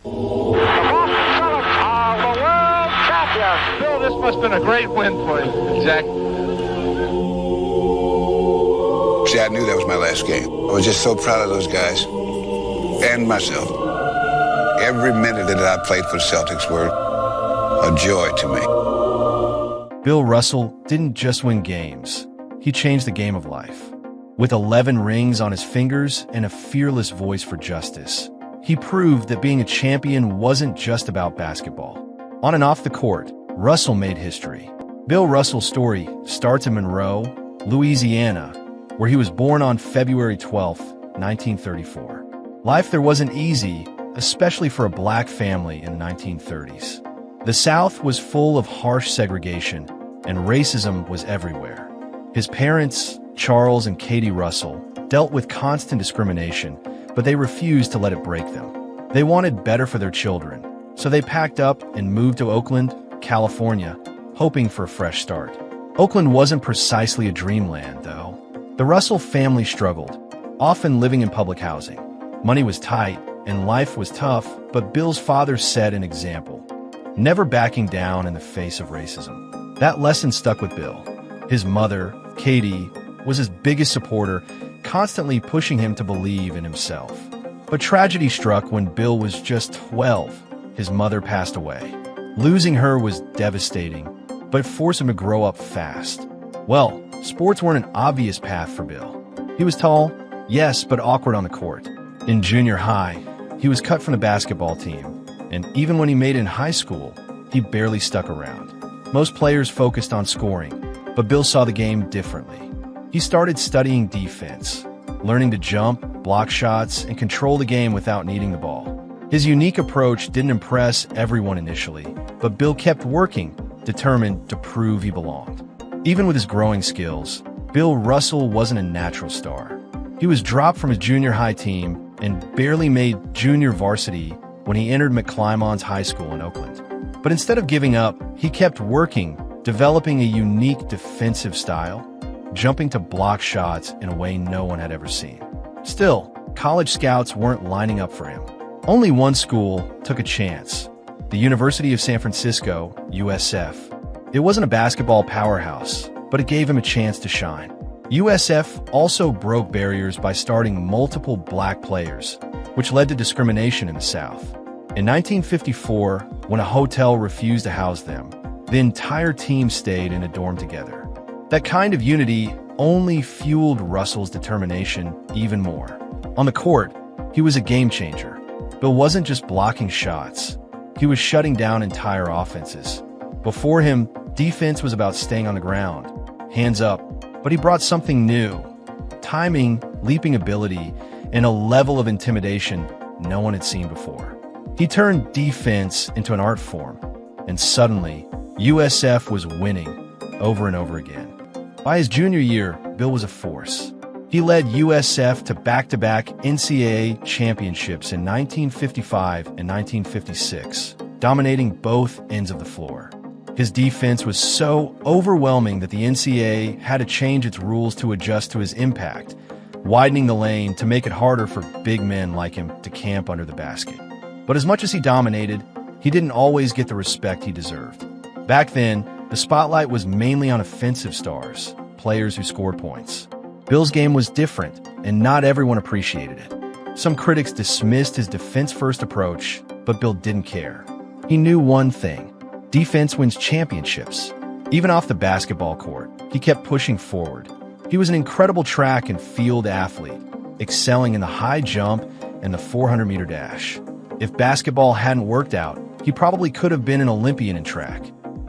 Celtics are the world champions. Bill, this must have been a great win for you. Exactly. See, I knew that was my last game. I was just so proud of those guys and myself. Every minute that I played for the Celtics were a joy to me. Bill Russell didn't just win games. He changed the game of life. With 11 rings on his fingers and a fearless voice for justice, he proved that being a champion wasn't just about basketball. On and off the court, Russell made history. Bill Russell's story starts in Monroe, Louisiana, where he was born on February 12, 1934. Life there wasn't easy, especially for a black family in the 1930s. The South was full of harsh segregation, and racism was everywhere. His parents, Charles and Katie Russell, dealt with constant discrimination, but they refused to let it break them. They wanted better for their children, so they packed up and moved to Oakland, California, hoping for a fresh start. Oakland wasn't precisely a dreamland, though. The Russell family struggled, often living in public housing. Money was tight, and life was tough, but Bill's father set an example, never backing down in the face of racism. That lesson stuck with Bill. His mother, Katie, was his biggest supporter, constantly pushing him to believe in himself. But tragedy struck when Bill was just 12. His mother passed away. Losing her was devastating, but it forced him to grow up fast. Well, sports weren't an obvious path for Bill. He was tall, yes, but awkward on the court. In junior high, he was cut from the basketball team, and even when he made it in high school, he barely stuck around. Most players focused on scoring, but Bill saw the game differently. He started studying defense, learning to jump, block shots, and control the game without needing the ball. His unique approach didn't impress everyone initially, but Bill kept working, determined to prove he belonged. Even with his growing skills, Bill Russell wasn't a natural star. He was dropped from his junior high team and barely made junior varsity when he entered McClymonds High School in Oakland. But instead of giving up, he kept working, developing a unique defensive style, jumping to block shots in a way no one had ever seen. Still, college scouts weren't lining up for him. Only one school took a chance, the University of San Francisco, USF. It wasn't a basketball powerhouse, but it gave him a chance to shine. USF also broke barriers by starting multiple black players, which led to discrimination in the South. In 1954, when a hotel refused to house them, the entire team stayed in a dorm together. That kind of unity only fueled Russell's determination even more. On the court, he was a game changer. Bill wasn't just blocking shots. He was shutting down entire offenses. Before him, defense was about staying on the ground, hands up, but he brought something new. Timing, leaping ability, and a level of intimidation no one had seen before. He turned defense into an art form, and suddenly, USF was winning over and over again. By his junior year, Bill was a force. He led USF to back-to-back NCAA championships in 1955 and 1956, dominating both ends of the floor. His defense was so overwhelming that the NCAA had to change its rules to adjust to his impact, widening the lane to make it harder for big men like him to camp under the basket. But as much as he dominated, he didn't always get the respect he deserved. Back then, the spotlight was mainly on offensive stars, players who scored points. Bill's game was different, and not everyone appreciated it. Some critics dismissed his defense-first approach, but Bill didn't care. He knew one thing: defense wins championships. Even off the basketball court, he kept pushing forward. He was an incredible track and field athlete, excelling in the high jump and the 400-meter dash. If basketball hadn't worked out, he probably could have been an Olympian in track.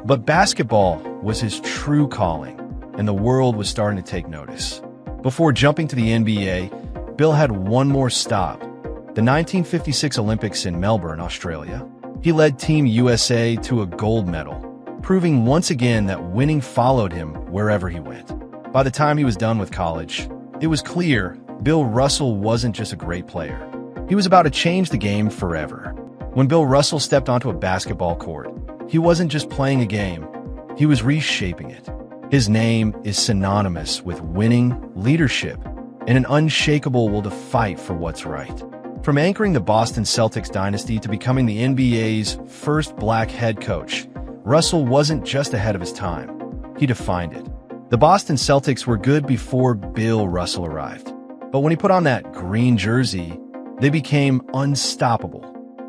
But basketball was his true calling, and the world was starting to take notice. Before jumping to the NBA, Bill had one more stop: the 1956 Olympics in Melbourne, Australia. He led Team USA to a gold medal, proving once again that winning followed him wherever he went. By the time he was done with college, it was clear Bill Russell wasn't just a great player. He was about to change the game forever. When Bill Russell stepped onto a basketball court, he wasn't just playing a game, he was reshaping it. His name is synonymous with winning, leadership, and an unshakable will to fight for what's right. From anchoring the Boston Celtics dynasty to becoming the NBA's first black head coach, Russell wasn't just ahead of his time. He defined it. The Boston Celtics were good before Bill Russell arrived. But when he put on that green jersey, they became unstoppable.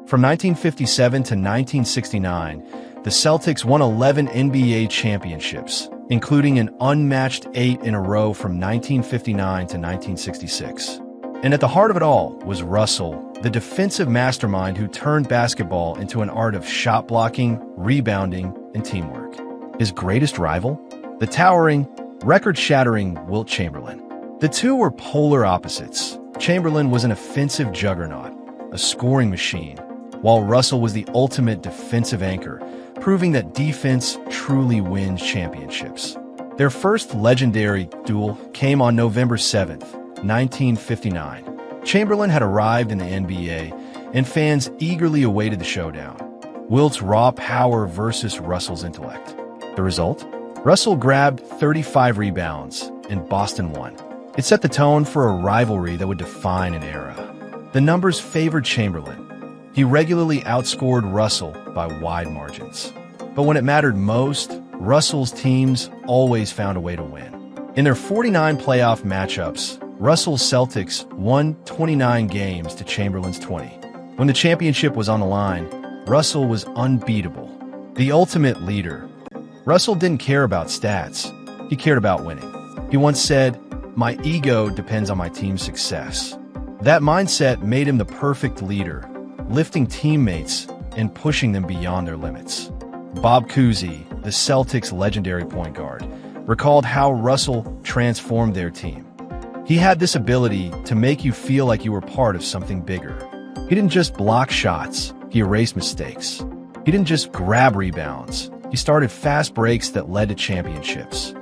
From 1957 to 1969, the Celtics won 11 NBA championships, including an unmatched 8 in a row from 1959 to 1966. And at the heart of it all was Russell, the defensive mastermind who turned basketball into an art of shot blocking, rebounding, and teamwork. His greatest rival? The towering, record-shattering Wilt Chamberlain. The two were polar opposites. Chamberlain was an offensive juggernaut, a scoring machine, while Russell was the ultimate defensive anchor, proving that defense truly wins championships. Their first legendary duel came on November 7th, 1959. Chamberlain had arrived in the NBA, and fans eagerly awaited the showdown. Wilt's raw power versus Russell's intellect. The result? Russell grabbed 35 rebounds, and Boston won. It set the tone for a rivalry that would define an era. The numbers favored Chamberlain. He regularly outscored Russell by wide margins. But when it mattered most, Russell's teams always found a way to win. In their 49 playoff matchups, Russell's Celtics won 29 games to Chamberlain's 20. When the championship was on the line, Russell was unbeatable, the ultimate leader. Russell didn't care about stats. He cared about winning. He once said, "My ego depends on my team's success." That mindset made him the perfect leader, lifting teammates and pushing them beyond their limits. Bob Cousy, the Celtics' legendary point guard, recalled how Russell transformed their team. He had this ability to make you feel like you were part of something bigger. He didn't just block shots, he erased mistakes. He didn't just grab rebounds, he started fast breaks that led to championships.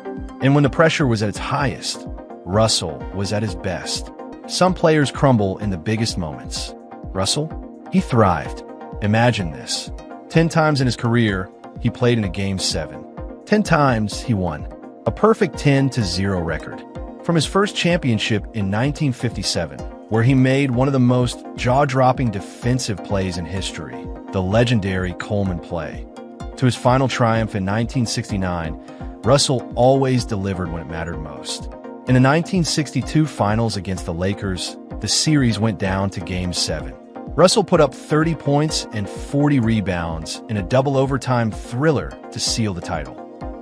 And when the pressure was at its highest, Russell was at his best. Some players crumble in the biggest moments. Russell? He thrived. Imagine this. 10 times in his career, he played in a Game 7. 10 times he won. A perfect 10-0 record. From his first championship in 1957, where he made one of the most jaw-dropping defensive plays in history, the legendary Coleman play, to his final triumph in 1969, Russell always delivered when it mattered most. In the 1962 finals against the Lakers, the series went down to Game 7. Russell put up 30 points and 40 rebounds in a double overtime thriller to seal the title.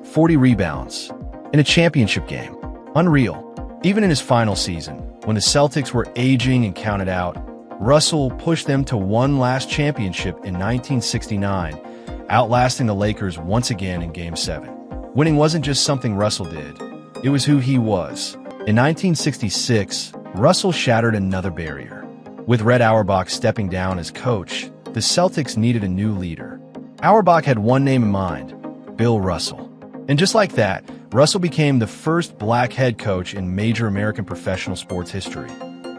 40 rebounds in a championship game. Unreal. Even in his final season, when the Celtics were aging and counted out, Russell pushed them to one last championship in 1969, outlasting the Lakers once again in Game 7. Winning wasn't just something Russell did. It was who he was. In 1966, Russell shattered another barrier. With Red Auerbach stepping down as coach, the Celtics needed a new leader. Auerbach had one name in mind, Bill Russell. And just like that, Russell became the first black head coach in major American professional sports history,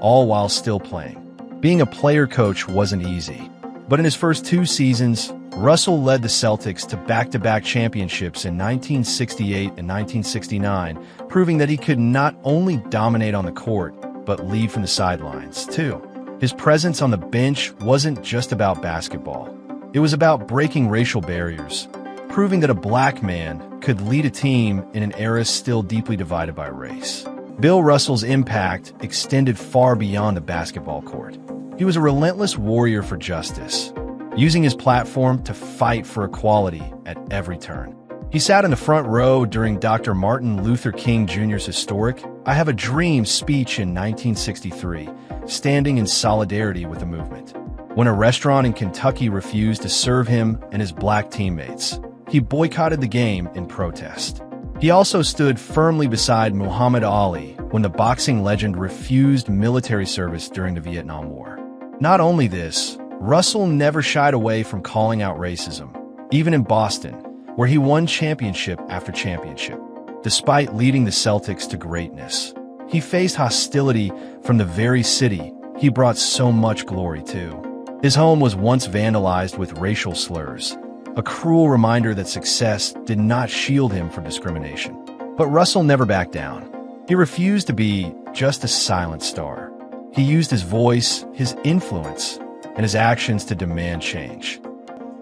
all while still playing. Being a player coach wasn't easy. But in his first 2 seasons, Russell led the Celtics to back-to-back championships in 1968 and 1969, proving that he could not only dominate on the court, but lead from the sidelines, too. His presence on the bench wasn't just about basketball. It was about breaking racial barriers, proving that a black man could lead a team in an era still deeply divided by race. Bill Russell's impact extended far beyond the basketball court. He was a relentless warrior for justice, using his platform to fight for equality at every turn. He sat in the front row during Dr. Martin Luther King Jr.'s historic "I Have a Dream" speech in 1963, standing in solidarity with the movement. When a restaurant in Kentucky refused to serve him and his black teammates, he boycotted the game in protest. He also stood firmly beside Muhammad Ali when the boxing legend refused military service during the Vietnam War. Not only this, Russell never shied away from calling out racism, even in Boston, where he won championship after championship. Despite leading the Celtics to greatness, he faced hostility from the very city he brought so much glory to. His home was once vandalized with racial slurs, a cruel reminder that success did not shield him from discrimination. But Russell never backed down. He refused to be just a silent star. He used his voice, his influence, and his actions to demand change.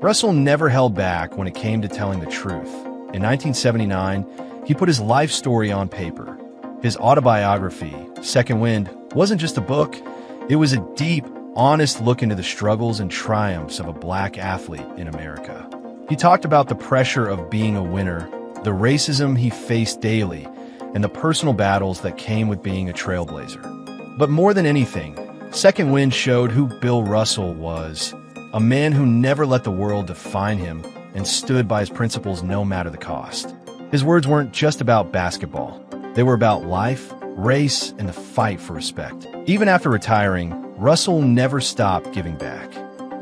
Russell never held back when it came to telling the truth. In 1979, he put his life story on paper. His autobiography, Second Wind, wasn't just a book. It was a deep, honest look into the struggles and triumphs of a black athlete in America. He talked about the pressure of being a winner, the racism he faced daily, and the personal battles that came with being a trailblazer. But more than anything, Second Wind showed who Bill Russell was, a man who never let the world define him and stood by his principles no matter the cost. His words weren't just about basketball. They were about life, race, and the fight for respect. Even after retiring, Russell never stopped giving back.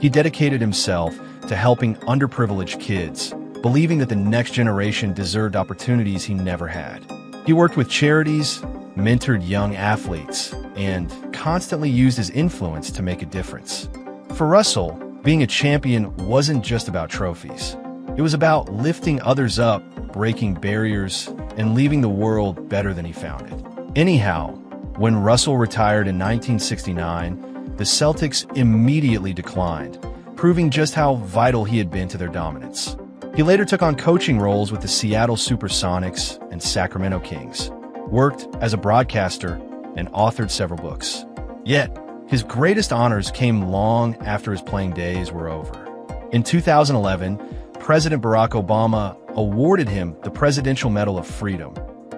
He dedicated himself to helping underprivileged kids, believing that the next generation deserved opportunities he never had. He worked with charities, mentored young athletes, and constantly used his influence to make a difference. For Russell, being a champion wasn't just about trophies. It was about lifting others up, breaking barriers, and leaving the world better than he found it. Anyhow, when Russell retired in 1969, the Celtics immediately declined, proving just how vital he had been to their dominance. He later took on coaching roles with the Seattle Supersonics and Sacramento Kings, worked as a broadcaster, and authored several books. Yet, his greatest honors came long after his playing days were over. In 2011, President Barack Obama awarded him the Presidential Medal of Freedom,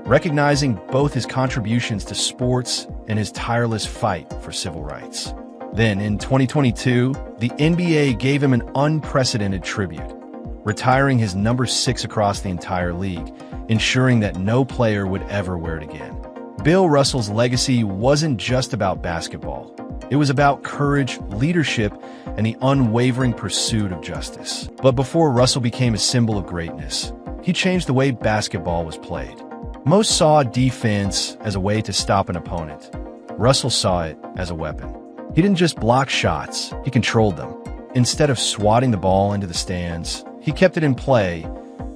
recognizing both his contributions to sports and his tireless fight for civil rights. Then, in 2022, the NBA gave him an unprecedented tribute, retiring his number 6 across the entire league, ensuring that no player would ever wear it again. Bill Russell's legacy wasn't just about basketball. It was about courage, leadership, and the unwavering pursuit of justice. But before Russell became a symbol of greatness, he changed the way basketball was played. Most saw defense as a way to stop an opponent. Russell saw it as a weapon. He didn't just block shots, he controlled them. Instead of swatting the ball into the stands, he kept it in play,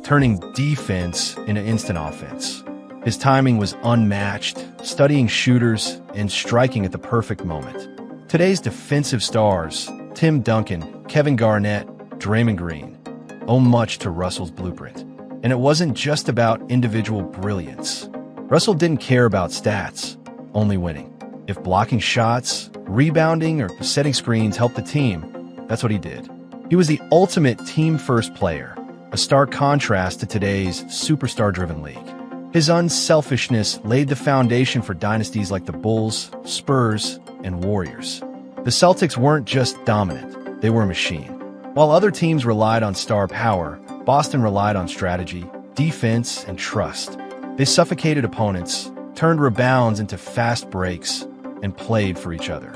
turning defense into instant offense. His timing was unmatched, studying shooters and striking at the perfect moment. Today's defensive stars, Tim Duncan, Kevin Garnett, Draymond Green, owe much to Russell's blueprint. And it wasn't just about individual brilliance. Russell didn't care about stats, only winning. If blocking shots, rebounding, or setting screens helped the team, that's what he did. He was the ultimate team-first player, a stark contrast to today's superstar-driven league. His unselfishness laid the foundation for dynasties like the Bulls, Spurs, and Warriors. The Celtics weren't just dominant, they were a machine. While other teams relied on star power, Boston relied on strategy, defense, and trust. They suffocated opponents, turned rebounds into fast breaks, and played for each other.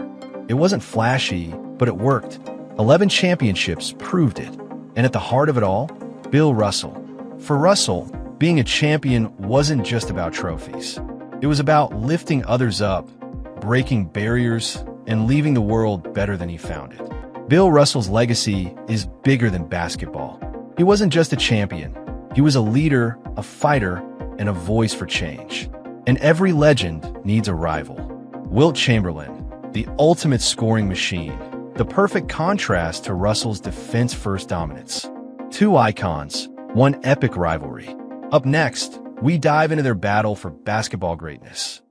It wasn't flashy, but it worked. 11 championships proved it. And at the heart of it all, Bill Russell. For Russell, being a champion wasn't just about trophies. It was about lifting others up, breaking barriers, and leaving the world better than he found it. Bill Russell's legacy is bigger than basketball. He wasn't just a champion. He was a leader, a fighter, and a voice for change. And every legend needs a rival. Wilt Chamberlain, the ultimate scoring machine, the perfect contrast to Russell's defense-first dominance. Two icons, one epic rivalry. Up next, we dive into their battle for basketball greatness.